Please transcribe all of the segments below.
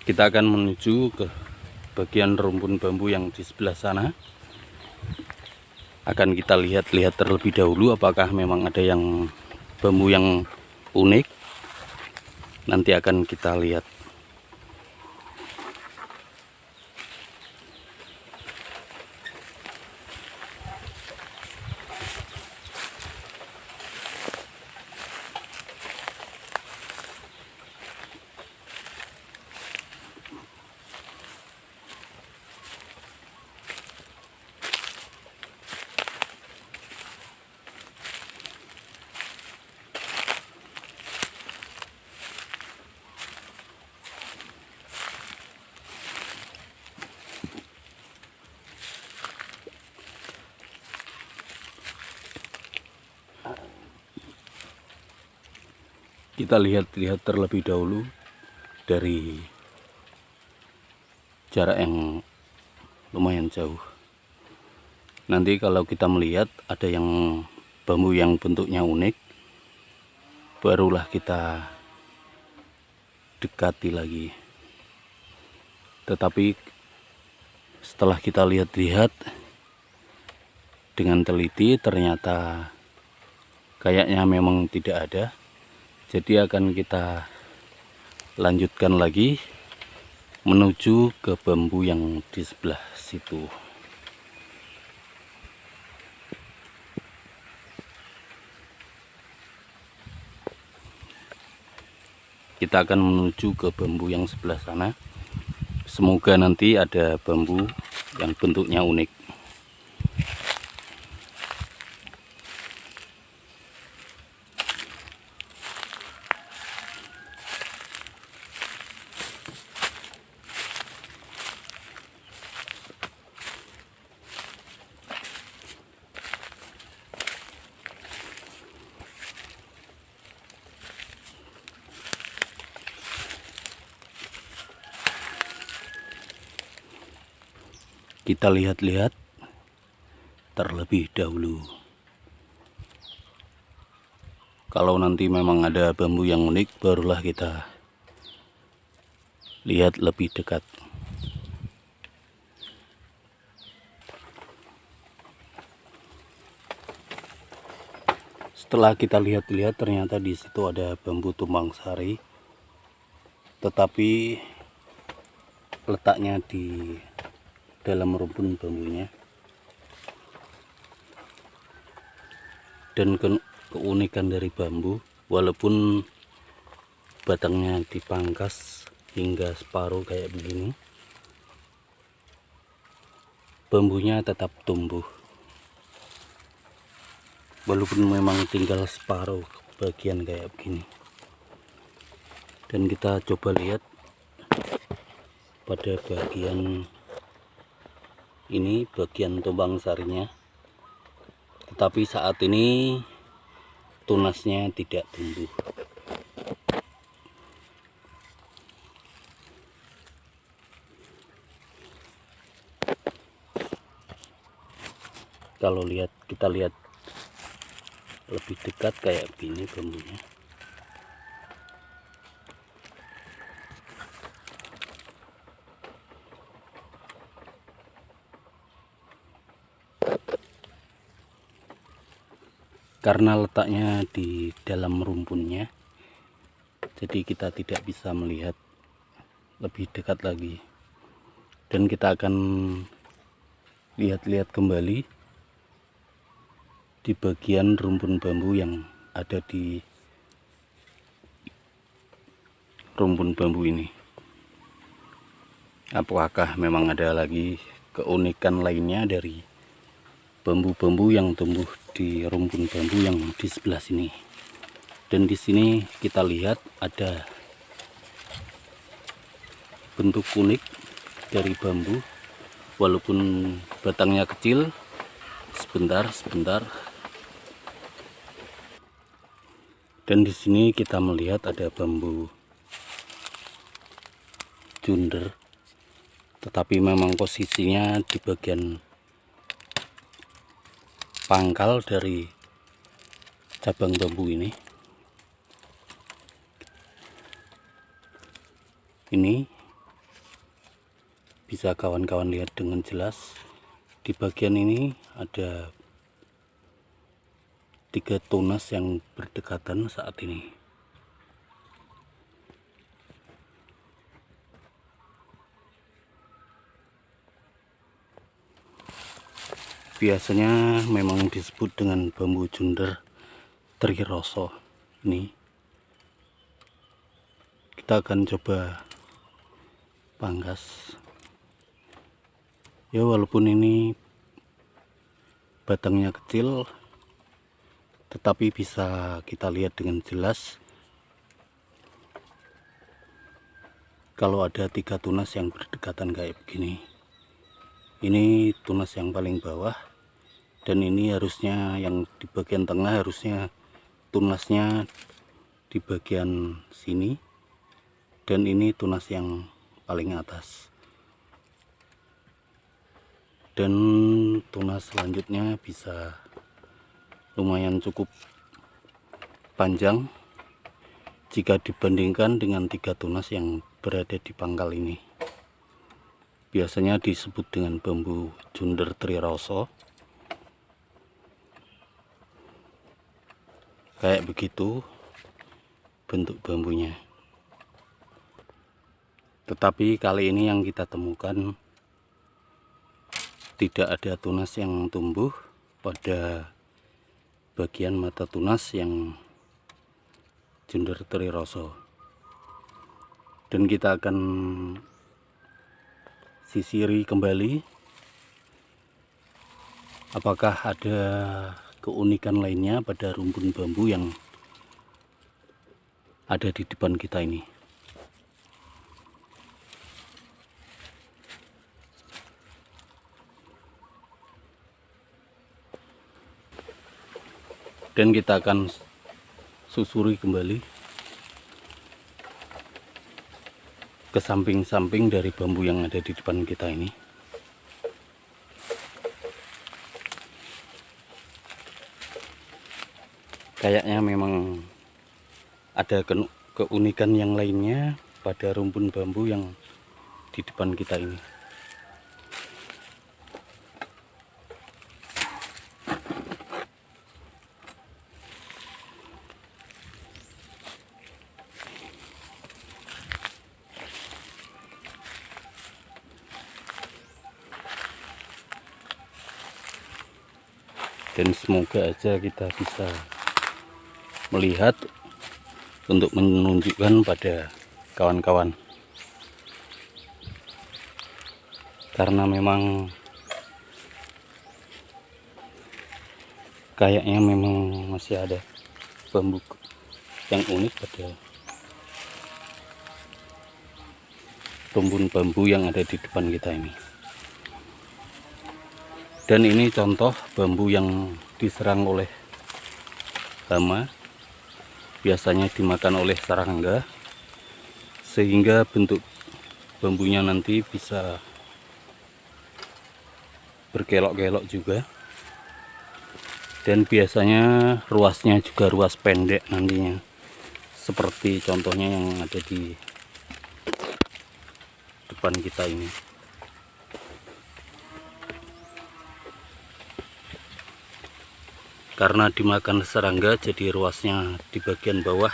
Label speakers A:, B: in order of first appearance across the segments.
A: Kita akan menuju ke bagian rumpun bambu yang di sebelah sana. Akan kita lihat terlebih dahulu apakah memang ada yang bambu yang unik. Nanti akan kita lihat. Kita lihat terlebih dahulu dari jarak yang lumayan jauh. Nanti kalau kita melihat ada yang bambu yang bentuknya unik, barulah kita dekati lagi. Tetapi setelah kita lihat dengan teliti, ternyata kayaknya memang tidak ada. Jadi akan kita lanjutkan lagi menuju ke bambu yang di sebelah situ. Kita akan menuju ke bambu yang sebelah sana. Semoga nanti ada bambu yang bentuknya unik. Kita lihat terlebih dahulu. Kalau nanti memang ada bambu yang unik, barulah kita lihat lebih dekat. Setelah kita lihat ternyata di situ ada bambu tumbang sari, tetapi letaknya di dalam rumpun bambunya. Dan keunikan dari bambu, walaupun batangnya dipangkas hingga separuh kayak begini, bambunya tetap tumbuh. Walaupun memang tinggal separuh bagian kayak begini. Dan kita coba lihat pada bagian ini, bagian tumbang sarinya. Tetapi saat ini tunasnya tidak tumbuh. Kalau kita lihat lebih dekat kayak gini bambunya. Karena letaknya di dalam rumpunnya, jadi kita tidak bisa melihat lebih dekat lagi. Dan kita akan lihat kembali di bagian rumpun bambu yang ada di rumpun bambu ini. Apakah memang ada lagi keunikan lainnya dari bambu-bambu yang tumbuh di rumpun bambu yang di sebelah sini. Dan di sini kita lihat ada bentuk unik dari bambu, walaupun batangnya kecil. Sebentar. Dan di sini kita melihat ada bambu junder, tetapi memang posisinya di bagian pangkal dari cabang bambu ini. Ini bisa kawan-kawan lihat dengan jelas. Di bagian ini ada 3 tunas yang berdekatan saat ini. Biasanya memang disebut dengan bambu junder triroso. Ini kita akan coba pangkas ya, walaupun ini batangnya kecil tetapi bisa kita lihat dengan jelas kalau ada 3 tunas yang berdekatan kayak begini. Ini tunas yang paling bawah, dan ini harusnya yang di bagian tengah, harusnya tunasnya di bagian sini, dan ini tunas yang paling atas. Dan tunas selanjutnya bisa lumayan cukup panjang jika dibandingkan dengan 3 tunas yang berada di pangkal ini. Biasanya disebut dengan bambu junder triroso. Kayak begitu bentuk bambunya. Tetapi kali ini yang kita temukan tidak ada tunas yang tumbuh pada bagian mata tunas yang junder triroso. Dan kita akan sisiri kembali apakah ada keunikan lainnya pada rumpun bambu yang ada di depan kita ini. Dan kita akan susuri kembali ke samping-samping dari bambu yang ada di depan kita ini. Kayaknya memang ada keunikan yang lainnya pada rumpun bambu yang di depan kita ini. Dan semoga aja kita bisa melihat untuk menunjukkan pada kawan-kawan, karena memang kayaknya memang masih ada bambu yang unik pada rumpun bambu yang ada di depan kita ini. Dan ini contoh bambu yang diserang oleh hama, biasanya dimakan oleh serangga, sehingga bentuk bambunya nanti bisa berkelok-kelok juga. Dan biasanya ruasnya juga ruas pendek nantinya, seperti contohnya yang ada di depan kita ini. Karena dimakan serangga, jadi ruasnya di bagian bawah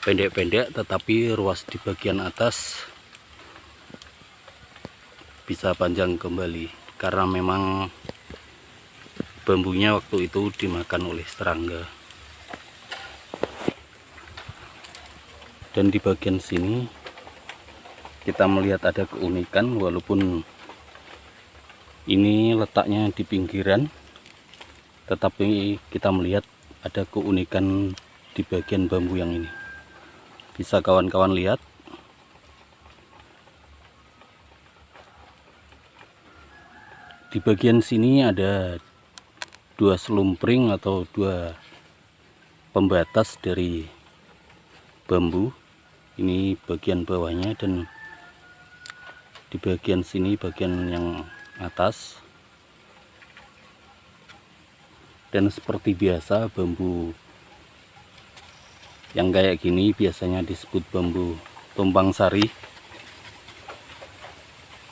A: pendek-pendek, tetapi ruas di bagian atas bisa panjang kembali, karena memang bambunya waktu itu dimakan oleh serangga. Dan di bagian sini kita melihat ada keunikan, walaupun ini letaknya di pinggiran, tetapi kita melihat ada keunikan di bagian bambu yang ini. Bisa kawan-kawan lihat, di bagian sini ada 2 selumpring atau 2 pembatas dari bambu. Ini bagian bawahnya, dan di bagian sini bagian yang atas. Dan seperti biasa, bambu yang kayak gini biasanya disebut bambu tumpang sari.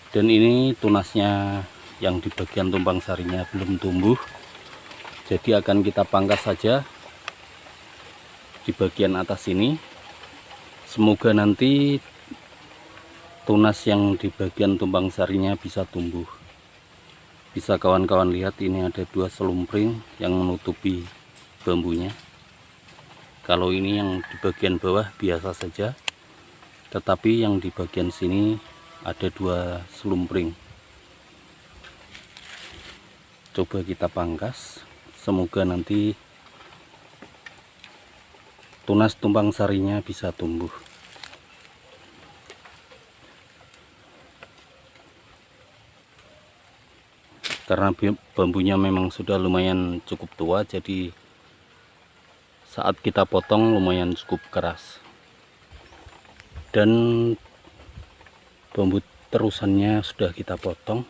A: Dan ini tunasnya yang di bagian tumpang sarinya belum tumbuh, jadi akan kita pangkas saja di bagian atas ini. Semoga nanti tunas yang di bagian tumpang sarinya bisa tumbuh. Bisa kawan-kawan lihat, ini ada 2 selumpring yang menutupi bambunya. Kalau ini yang di bagian bawah biasa saja, tetapi yang di bagian sini ada 2 selumpring. Coba kita pangkas, semoga nanti tunas tumpang sarinya bisa tumbuh. Karena bambunya memang sudah lumayan cukup tua, jadi saat kita potong lumayan cukup keras. Dan bambu terusannya sudah kita potong.